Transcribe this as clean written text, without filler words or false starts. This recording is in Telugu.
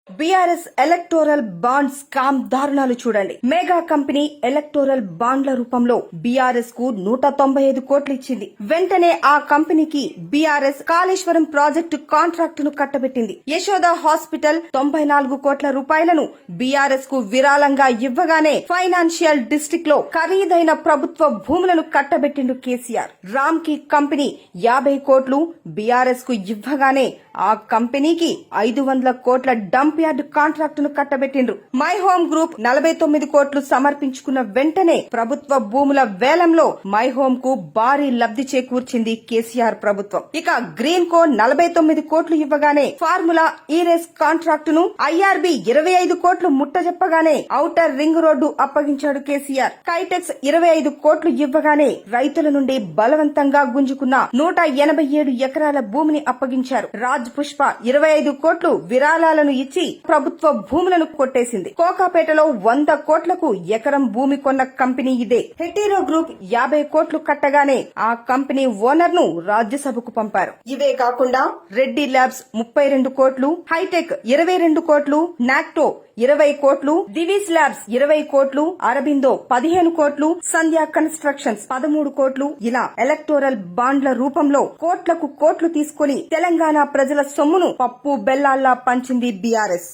బీఆర్ఎస్ ఎలక్టోరల్ బాండ్ స్కామ్ దారుణాలు చూడండి. మెగా కంపెనీ ఎలక్టోరల్ బాండ్ల రూపంలో బీఆర్ఎస్ కు 195 కోట్లు ఇచ్చింది. వెంటనే ఆ కంపెనీకి బీఆర్ఎస్ కాళేశ్వరం ప్రాజెక్టు కాంట్రాక్టును కట్టబెట్టింది. యశోద హాస్పిటల్ 94 కోట్ల రూపాయలను బీఆర్ఎస్ కు విరాళంగా ఇవ్వగానే ఫైనాన్షియల్ డిస్ట్రిక్ట్ లో ఖరీదైన ప్రభుత్వ భూములను కట్టబెట్టిండు కేసీఆర్. రామ్ కి కంపెనీ 50 కోట్లు బీఆర్ఎస్ కు ఇవ్వగానే ఆ కంపెనీకి 500 కోట్ల డంప్ యార్డ్ కాంట్రాక్టును కట్టబెట్టిండ్రు. మై హోమ్ గ్రూప్ 49 కోట్లు సమర్పించుకున్న వెంటనే ప్రభుత్వ భూముల వేలంలో మై హోమ్ కు భారీ లబ్ధి చేకూర్చింది కేసీఆర్ ప్రభుత్వం. ఇక గ్రీన్ కో 49 కోట్లు ఇవ్వగానే ఫార్ములా ఈరేస్ కాంట్రాక్టును ఐఆర్బీ 25 కోట్లు ముట్టజెప్పగానే ఔటర్ రింగ్ రోడ్డు అప్పగించాడు కేసీఆర్. కైటెక్స్ 25 కోట్లు ఇవ్వగానే రైతుల నుండి బలవంతంగా గుంజుకున్న 187 ఎకరాల భూమిని అప్పగించారు. రాజ్ పుష్ప 25 కోట్లు విరాళాలను ఇచ్చి ప్రభుత్వ భూములను కొట్టేసింది. కోకాపేటలో 100 కోట్లకు ఎకరం భూమి కొన్న కంపెనీ ఇదే. హెటీరో గ్రూప్ 50 కోట్లు కట్టగానే ఆ కంపెనీ ఓనర్ ను రాజ్యసభకు పంపారు. ఇవే కాకుండా రెడ్డి ల్యాబ్స్ 32 కోట్లు, హైటెక్ 22 కోట్లు, నాక్టో 20 కోట్లు, దివీస్ ల్యాబ్స్ 20 కోట్లు, అరబిందో 15 కోట్లు, సంధ్యా కన్స్ట్రక్షన్స్ 13 కోట్లు ఇలా ఎలక్టోరల్ బాండ్ల రూపంలో కోట్లకు కోట్లు తీసుకుని తెలంగాణ ప్రజల సొమ్మును పప్పు బెల్లాల్లా పంచింది బీఆర్ఎస్.